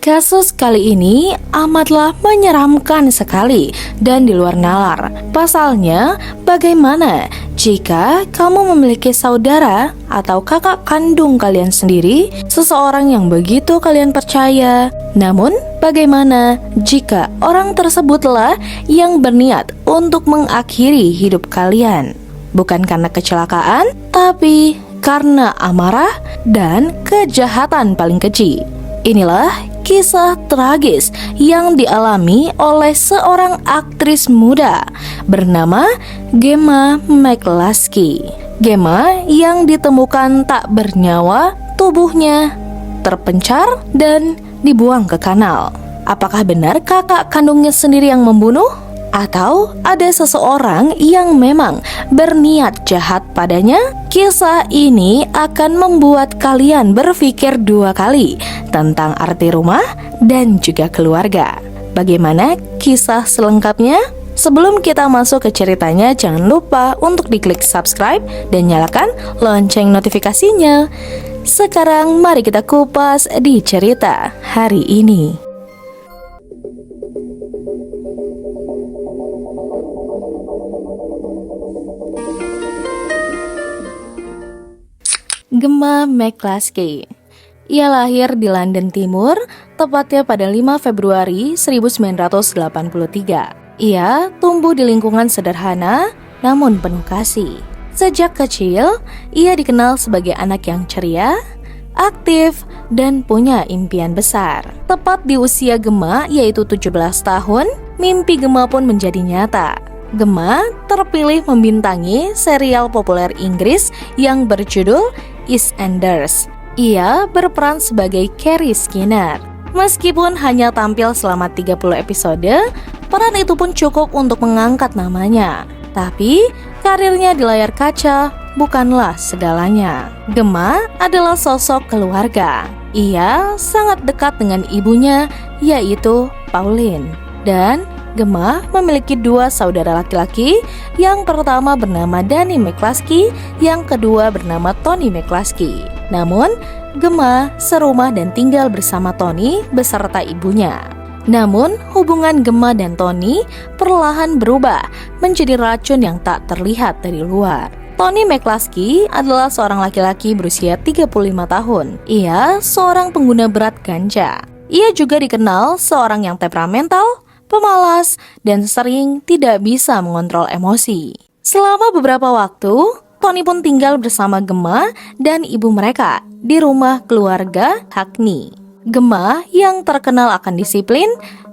Kasus kali ini amatlah menyeramkan sekali dan di luar nalar. Pasalnya, bagaimana jika kamu memiliki saudara atau kakak kandung kalian sendiri, seseorang yang begitu kalian percaya? Namun, bagaimana jika orang tersebutlah yang berniat untuk mengakhiri hidup kalian? Bukan karena kecelakaan, tapi karena amarah dan kejahatan paling keji. Inilah kisah tragis yang dialami oleh seorang aktris muda bernama Gemma McCluskey. Gemma yang ditemukan tak bernyawa, tubuhnya terpencar dan dibuang ke kanal. Apakah benar kakak kandungnya sendiri yang membunuh? Atau ada seseorang yang memang berniat jahat padanya? Kisah ini akan membuat kalian berpikir dua kali tentang arti rumah dan juga keluarga. Bagaimana kisah selengkapnya? Sebelum kita masuk ke ceritanya, jangan lupa untuk diklik subscribe dan nyalakan lonceng notifikasinya. Sekarang mari kita kupas di cerita hari ini. Gemma McCluskey. Ia lahir di London Timur, tepatnya pada 5 Februari 1983. Ia tumbuh di lingkungan sederhana, namun penuh kasih. Sejak kecil, ia dikenal sebagai anak yang ceria, aktif, dan punya impian besar. Tepat di usia Gemma, yaitu 17 tahun, mimpi Gemma pun menjadi nyata. Gemma terpilih membintangi serial populer Inggris yang berjudul EastEnders. Ia berperan sebagai Carrie Skinner. Meskipun hanya tampil selama 30 episode, peran itu pun cukup untuk mengangkat namanya. Tapi, karirnya di layar kaca bukanlah segalanya. Gemma adalah sosok keluarga. Ia sangat dekat dengan ibunya, yaitu Pauline. Dan Gemma memiliki dua saudara laki-laki, yang pertama bernama Danny McCluskey, yang kedua bernama Tony McCluskey. Namun, Gemma serumah dan tinggal bersama Tony beserta ibunya. Namun, hubungan Gemma dan Tony perlahan berubah menjadi racun yang tak terlihat dari luar. Tony McCluskey adalah seorang laki-laki berusia 35 tahun. Ia seorang pengguna berat ganja. Ia juga dikenal seorang yang temperamental, pemalas, dan sering tidak bisa mengontrol emosi. Selama beberapa waktu, Tony pun tinggal bersama Gemma dan ibu mereka di rumah keluarga Hackney. Gemma yang terkenal akan disiplin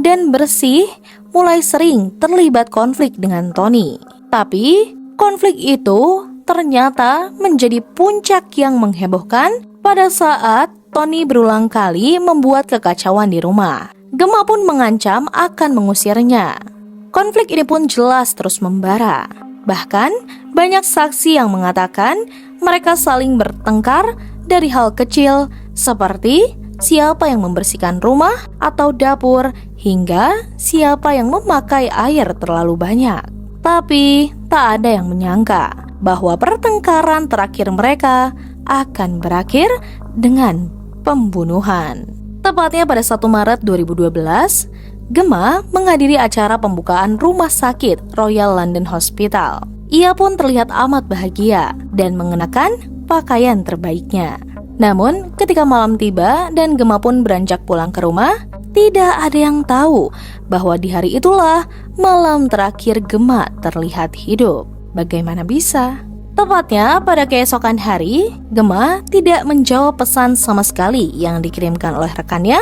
dan bersih mulai sering terlibat konflik dengan Tony. Tapi, konflik itu ternyata menjadi puncak yang menghebohkan pada saat Tony berulang kali membuat kekacauan di rumah. Gemma pun mengancam akan mengusirnya. Konflik ini pun jelas terus membara. Bahkan, banyak saksi yang mengatakan mereka saling bertengkar dari hal kecil seperti siapa yang membersihkan rumah atau dapur hingga siapa yang memakai air terlalu banyak. Tapi, tak ada yang menyangka bahwa pertengkaran terakhir mereka akan berakhir dengan pembunuhan. Tepatnya pada 1 Maret 2012, Gemma menghadiri acara pembukaan rumah sakit Royal London Hospital. Ia pun terlihat amat bahagia dan mengenakan pakaian terbaiknya. Namun, ketika malam tiba dan Gemma pun beranjak pulang ke rumah, tidak ada yang tahu bahwa di hari itulah malam terakhir Gemma terlihat hidup. Bagaimana bisa? Tepatnya pada keesokan hari, Gemma tidak menjawab pesan sama sekali yang dikirimkan oleh rekannya,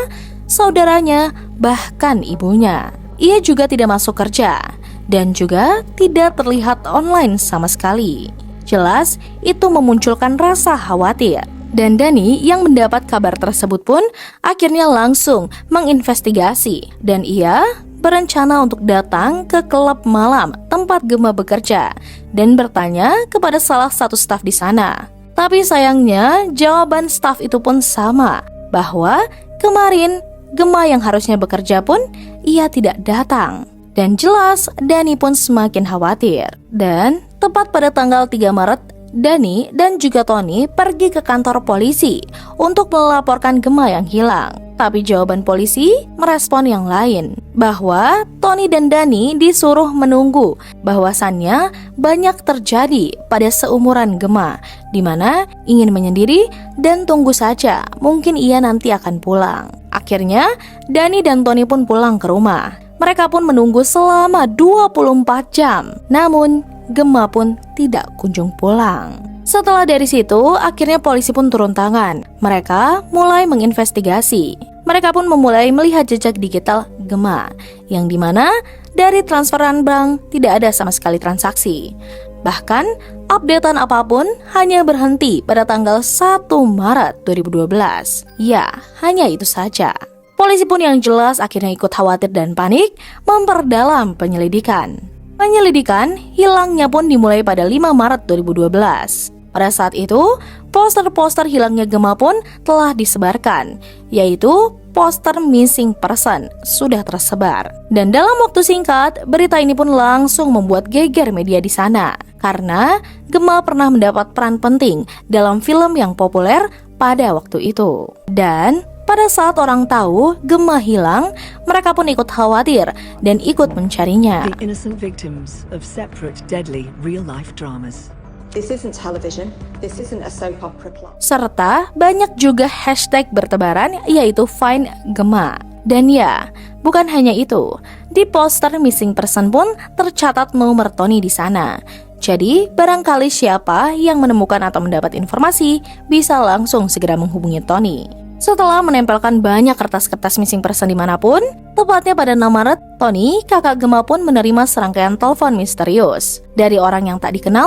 saudaranya, bahkan ibunya. Ia juga tidak masuk kerja dan juga tidak terlihat online sama sekali. Jelas, itu memunculkan rasa khawatir. Dan Danny yang mendapat kabar tersebut pun akhirnya langsung menginvestigasi dan ia berencana untuk datang ke klub malam tempat Gemma bekerja dan bertanya kepada salah satu staf di sana. Tapi sayangnya jawaban staf itu pun sama, bahwa kemarin Gemma yang harusnya bekerja pun ia tidak datang. Dan jelas Danny pun semakin khawatir. Dan tepat pada tanggal 3 Maret, Danny dan juga Tony pergi ke kantor polisi untuk melaporkan Gemma yang hilang. Tapi jawaban polisi merespon yang lain, bahwa Tony dan Dani disuruh menunggu bahwasannya banyak terjadi pada seumuran Gemma, di mana ingin menyendiri dan tunggu saja, mungkin ia nanti akan pulang. Akhirnya, Dani dan Tony pun pulang ke rumah. Mereka pun menunggu selama 24 jam, namun Gemma pun tidak kunjung pulang. Setelah dari situ, akhirnya polisi pun turun tangan. Mereka mulai menginvestigasi. Mereka pun memulai melihat jejak digital Gemma, yang dimana dari transferan bank tidak ada sama sekali transaksi. Bahkan, updatean apapun hanya berhenti pada tanggal 1 Maret 2012. Ya, hanya itu saja. Polisi pun yang jelas akhirnya ikut khawatir dan panik memperdalam penyelidikan. Penyelidikan hilangnya pun dimulai pada 5 Maret 2012. Pada saat itu, poster-poster hilangnya Gemma pun telah disebarkan, yaitu poster missing person sudah tersebar. Dan dalam waktu singkat, berita ini pun langsung membuat geger media di sana, karena Gemma pernah mendapat peran penting dalam film yang populer pada waktu itu. Dan pada saat orang tahu Gemma hilang, mereka pun ikut khawatir dan ikut mencarinya. The innocent victims of separate deadly real-life dramas. This isn't television. This isn't a soap opera plot. Serta banyak juga hashtag bertebaran, yaitu Find Gemma. Dan ya, bukan hanya itu, di poster missing person pun tercatat nomor Tony di sana. Jadi, barangkali siapa yang menemukan atau mendapat informasi bisa langsung segera menghubungi Tony. Setelah menempelkan banyak kertas-kertas missing person dimanapun, tepatnya pada 6 Maret, Tony, kakak Gemma pun menerima serangkaian telepon misterius dari orang yang tak dikenal.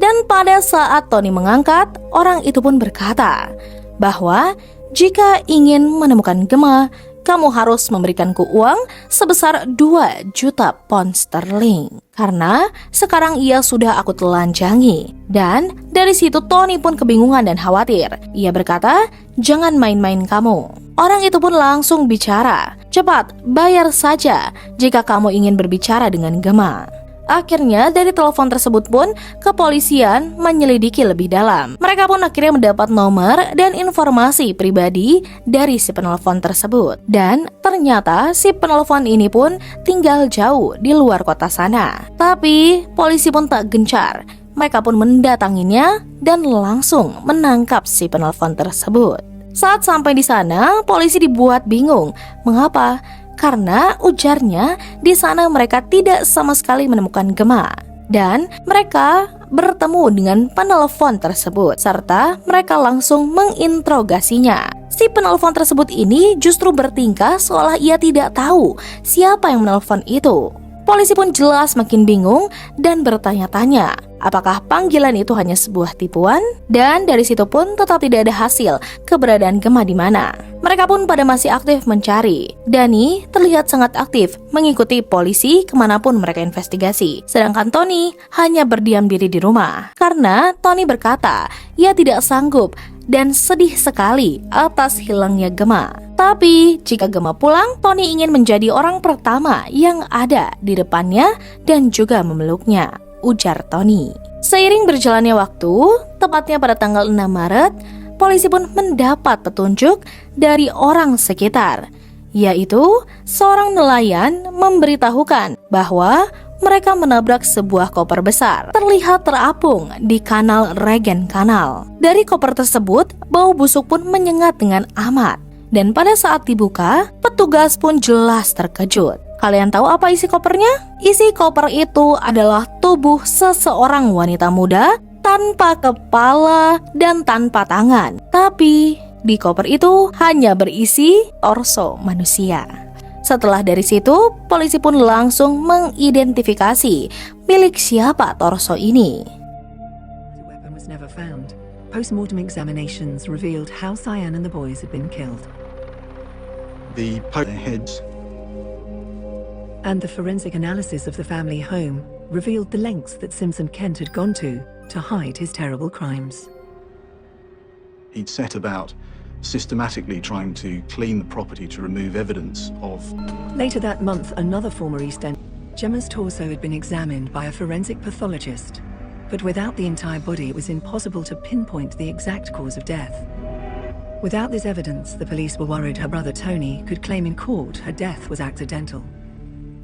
Dan pada saat Tony mengangkat, orang itu pun berkata bahwa jika ingin menemukan Gemma, kamu harus memberikanku uang sebesar 2 juta pound sterling. Karena sekarang ia sudah aku telanjangi. Dan dari situ Tony pun kebingungan dan khawatir. Ia berkata, jangan main-main kamu. Orang itu pun langsung bicara, cepat bayar saja jika kamu ingin berbicara dengan Gemma. Akhirnya dari telepon tersebut pun kepolisian menyelidiki lebih dalam. Mereka pun akhirnya mendapat nomor dan informasi pribadi dari si penelpon tersebut. Dan ternyata si penelpon ini pun tinggal jauh di luar kota sana. Tapi polisi pun tak gencar. Mereka pun mendatanginya dan langsung menangkap si penelpon tersebut. Saat sampai di sana, polisi dibuat bingung. Mengapa? Karena ujarnya di sana mereka tidak sama sekali menemukan Gemma. Dan mereka bertemu dengan penelpon tersebut serta mereka langsung menginterogasinya. Si penelpon tersebut ini justru bertingkah seolah ia tidak tahu siapa yang menelpon itu. Polisi pun jelas makin bingung dan bertanya-tanya, apakah panggilan itu hanya sebuah tipuan? Dan dari situ pun tetap tidak ada hasil keberadaan Gemma di mana. Mereka pun pada masih aktif mencari. Dani terlihat sangat aktif mengikuti polisi kemanapun mereka investigasi. Sedangkan Tony hanya berdiam diri di rumah. Karena Tony berkata, ia tidak sanggup dan sedih sekali atas hilangnya Gemma. Tapi jika Gemma pulang, Tony ingin menjadi orang pertama yang ada di depannya dan juga memeluknya, ujar Tony. Seiring berjalannya waktu, tepatnya pada tanggal 6 Maret, polisi pun mendapat petunjuk dari orang sekitar, yaitu seorang nelayan memberitahukan bahwa mereka menabrak sebuah koper besar terlihat terapung di kanal Regen Kanal. Dari koper tersebut, bau busuk pun menyengat dengan amat. Dan pada saat dibuka, petugas pun jelas terkejut. Kalian tahu apa isi kopernya? Isi koper itu adalah tubuh seseorang wanita muda tanpa kepala dan tanpa tangan. Tapi di koper itu hanya berisi torso manusia. Setelah dari situ, polisi pun langsung mengidentifikasi milik siapa torso ini. The weapon was never found. Post-mortem examinations revealed how Cyan and the boys had been killed. The heads. And the forensic analysis of the family home revealed the lengths that Simpson Kent had gone to hide his terrible crimes. He'd set about systematically trying to clean the property to remove evidence of... Later that month, another former East End, Gemma's torso had been examined by a forensic pathologist. But without the entire body, it was impossible to pinpoint the exact cause of death. Without this evidence, the police were worried her brother Tony could claim in court her death was accidental.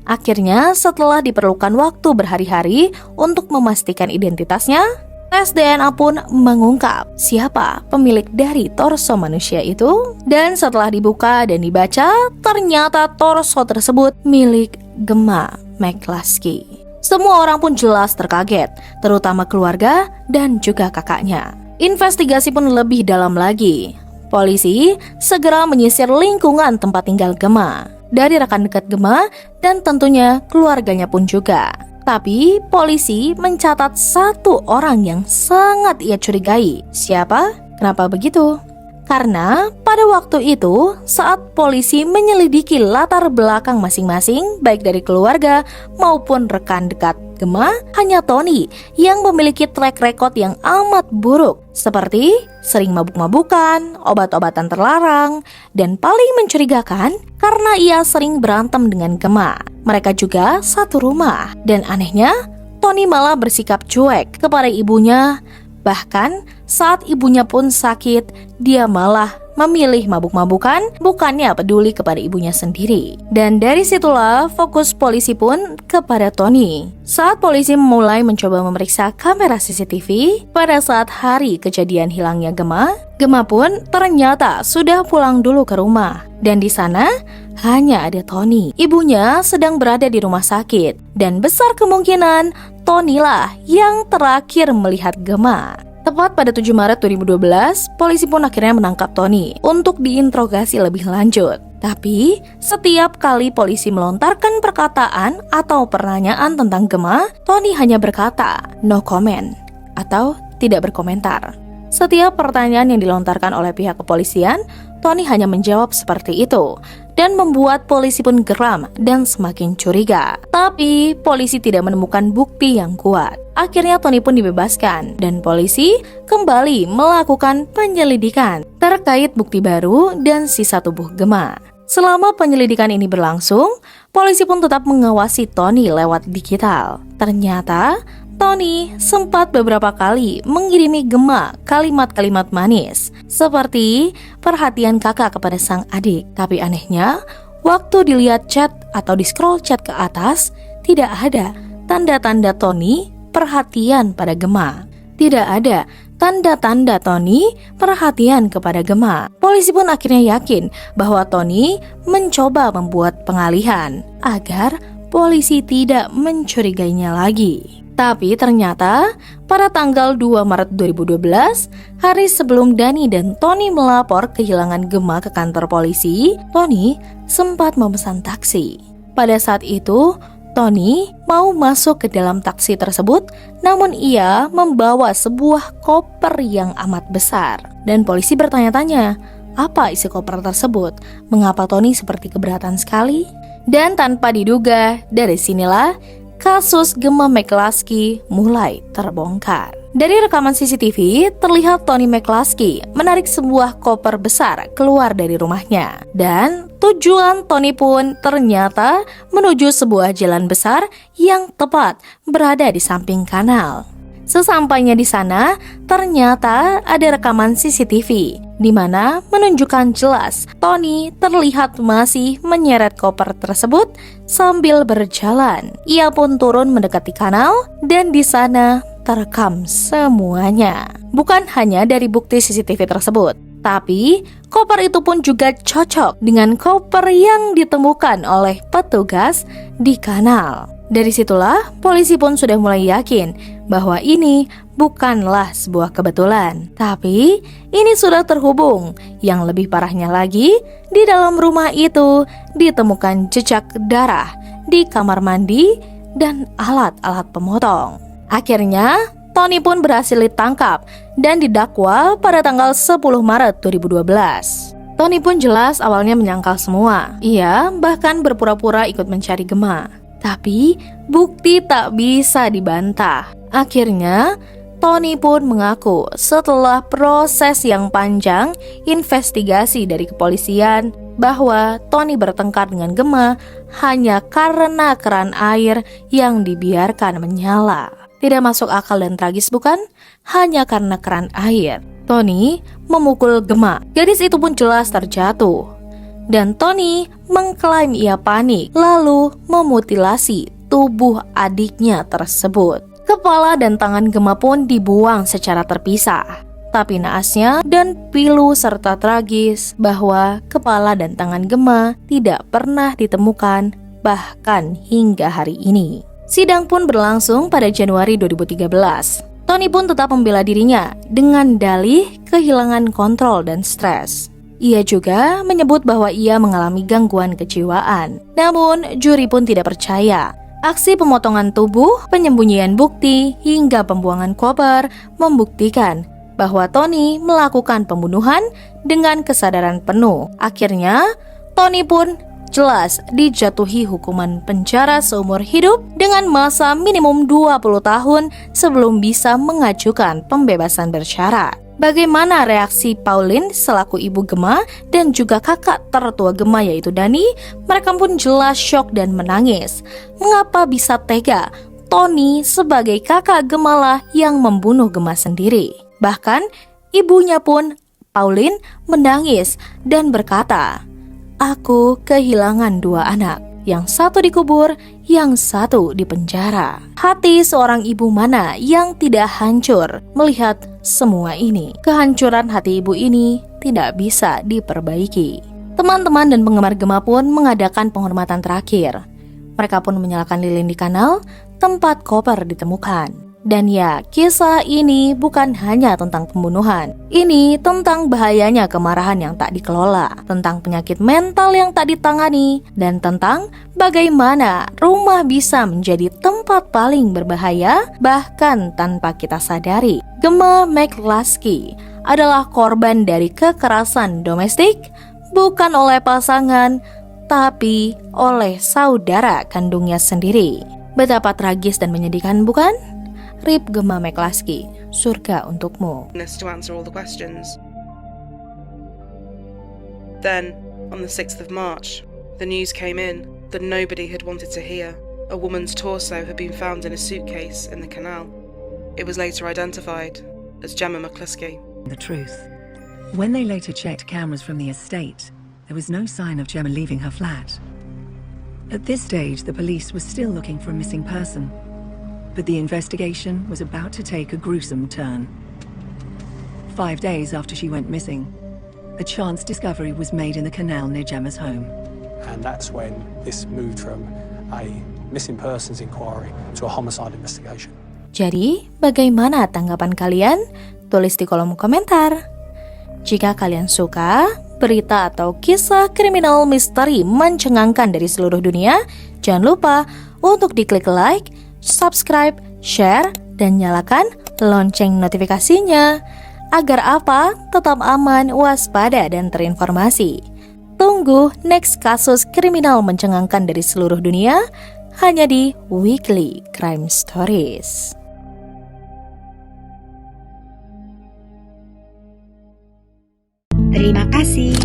Akhirnya, setelah diperlukan waktu berhari-hari untuk memastikan identitasnya, tes DNA pun mengungkap siapa pemilik dari torso manusia itu. Dan setelah dibuka dan dibaca, ternyata torso tersebut milik Gemma McCluskey. Semua orang pun jelas terkaget, terutama keluarga dan juga kakaknya. Investigasi pun lebih dalam lagi. Polisi segera menyisir lingkungan tempat tinggal Gemma, dari rekan dekat Gemma dan tentunya keluarganya pun juga. Tapi polisi mencatat satu orang yang sangat ia curigai. Siapa? Kenapa begitu? Karena pada waktu itu, saat polisi menyelidiki latar belakang masing-masing, baik dari keluarga maupun rekan dekat Gemma, hanya Tony yang memiliki track record yang amat buruk, seperti sering mabuk-mabukan, obat-obatan terlarang, dan paling mencurigakan karena ia sering berantem dengan Gemma. Mereka juga satu rumah, dan anehnya, Tony malah bersikap cuek kepada ibunya. Bahkan saat ibunya pun sakit, dia malah memilih mabuk-mabukan, bukannya peduli kepada ibunya sendiri. Dan dari situlah fokus polisi pun kepada Tony. Saat polisi mulai mencoba memeriksa kamera CCTV pada saat hari kejadian hilangnya Gemma, Gemma pun ternyata sudah pulang dulu ke rumah. Dan di sana hanya ada Tony. Ibunya sedang berada di rumah sakit, dan besar kemungkinan Tony lah yang terakhir melihat Gemma. Tepat pada 7 Maret 2012, polisi pun akhirnya menangkap Tony untuk diinterogasi lebih lanjut. Tapi, setiap kali polisi melontarkan perkataan atau pertanyaan tentang Gemma, Tony hanya berkata, "No comment," atau tidak berkomentar. Setiap pertanyaan yang dilontarkan oleh pihak kepolisian, Tony hanya menjawab seperti itu, dan membuat polisi pun geram dan semakin curiga. Tapi polisi tidak menemukan bukti yang kuat. Akhirnya Tony pun dibebaskan, dan polisi kembali melakukan penyelidikan terkait bukti baru dan sisa tubuh Gemma. Selama penyelidikan ini berlangsung, polisi pun tetap mengawasi Tony lewat digital. Ternyata Tony sempat beberapa kali mengirimi Gemma kalimat-kalimat manis, seperti perhatian kakak kepada sang adik. Tapi anehnya, waktu dilihat chat atau di-scroll chat ke atas, tidak ada tanda-tanda Tony perhatian pada Gemma. Tidak ada tanda-tanda Tony perhatian kepada Gemma. Polisi pun akhirnya yakin bahwa Tony mencoba membuat pengalihan agar polisi tidak mencurigainya lagi. Tapi ternyata pada tanggal 2 Maret 2012, hari sebelum Dani dan Tony melapor kehilangan Gemma ke kantor polisi, Tony sempat memesan taksi. Pada saat itu, Tony mau masuk ke dalam taksi tersebut, namun ia membawa sebuah koper yang amat besar. Dan polisi bertanya-tanya, apa isi koper tersebut? Mengapa Tony seperti keberatan sekali? Dan tanpa diduga, dari sinilah kasus Gemma McCluskey mulai terbongkar. Dari rekaman CCTV, terlihat Tony McCluskey menarik sebuah koper besar keluar dari rumahnya. Dan tujuan Tony pun ternyata menuju sebuah jalan besar yang tepat berada di samping kanal. Sesampainya di sana, ternyata ada rekaman CCTV di mana menunjukkan jelas Tony terlihat masih menyeret koper tersebut sambil berjalan. Ia pun turun mendekati kanal dan di sana terekam semuanya. Bukan hanya dari bukti CCTV tersebut, tapi koper itu pun juga cocok dengan koper yang ditemukan oleh petugas di kanal. Dari situlah polisi pun sudah mulai yakin bahwa ini bukanlah sebuah kebetulan, tapi ini sudah terhubung. Yang lebih parahnya lagi, di dalam rumah itu ditemukan jejak darah di kamar mandi dan alat-alat pemotong. Akhirnya Tony pun berhasil ditangkap dan didakwa pada tanggal 10 Maret 2012. Tony pun jelas awalnya menyangkal semua. Ia bahkan berpura-pura ikut mencari Gemma. Tapi bukti tak bisa dibantah. Akhirnya Tony pun mengaku setelah proses yang panjang investigasi dari kepolisian bahwa Tony bertengkar dengan Gemma hanya karena keran air yang dibiarkan menyala. Tidak masuk akal dan tragis bukan? Hanya karena keran air. Tony memukul Gemma. Gadis itu pun jelas terjatuh. Dan Tony mengklaim ia panik, lalu memutilasi tubuh adiknya tersebut. Kepala dan tangan Gemma pun dibuang secara terpisah. Tapi naasnya dan pilu serta tragis bahwa kepala dan tangan Gemma tidak pernah ditemukan bahkan hingga hari ini. Sidang pun berlangsung pada Januari 2013. Tony pun tetap membela dirinya dengan dalih kehilangan kontrol dan stres. Ia juga menyebut bahwa ia mengalami gangguan kejiwaan. Namun, juri pun tidak percaya. Aksi pemotongan tubuh, penyembunyian bukti, hingga pembuangan koper membuktikan bahwa Tony melakukan pembunuhan dengan kesadaran penuh. Akhirnya, Tony pun jelas dijatuhi hukuman penjara seumur hidup dengan masa minimum 20 tahun sebelum bisa mengajukan pembebasan bersyarat. Bagaimana reaksi Pauline selaku ibu Gemma dan juga kakak tertua Gemma yaitu Dani? Mereka pun jelas syok dan menangis. Mengapa bisa tega Tony sebagai kakak Gemma lah yang membunuh Gemma sendiri? Bahkan ibunya pun, Pauline, menangis dan berkata, "Aku kehilangan 2 anak, yang satu dikubur, yang satu dipenjara." Hati seorang ibu mana yang tidak hancur melihat semua ini? Kehancuran hati ibu ini tidak bisa diperbaiki. Teman-teman dan penggemar Gemma pun mengadakan penghormatan terakhir. Mereka pun menyalakan lilin di kanal tempat koper ditemukan. Dan ya, kisah ini bukan hanya tentang pembunuhan. Ini tentang bahayanya kemarahan yang tak dikelola, tentang penyakit mental yang tak ditangani, dan tentang bagaimana rumah bisa menjadi tempat paling berbahaya bahkan tanpa kita sadari. Gemma McCluskey adalah korban dari kekerasan domestik, bukan oleh pasangan, tapi oleh saudara kandungnya sendiri. Betapa tragis dan menyedihkan, bukan? Rip Gemma McCluskey, surga untukmu. To answer all the questions. Then, on the 6th of March, the news came in that nobody had wanted to hear. A woman's torso had been found in a suitcase in the canal. It was later identified as Gemma McCluskey. The truth. When they later checked cameras from the estate, there was no sign of Gemma leaving her flat. At this stage, the police were still looking for a missing person. But the investigation was about to take a gruesome turn. 5 days after she went missing, a chance discovery was made in the canal near Gemma's home. And that's when this moved from a missing persons inquiry to a homicide investigation. Jadi, bagaimana tanggapan kalian? Tulis di kolom komentar. Jika kalian suka berita atau kisah kriminal misteri mencengangkan dari seluruh dunia, jangan lupa untuk diklik like, subscribe, share, dan nyalakan lonceng notifikasinya. Agar apa? Tetap aman, waspada, dan terinformasi. Tunggu next kasus kriminal mencengangkan dari seluruh dunia hanya di Weekly Crime Stories. Terima kasih.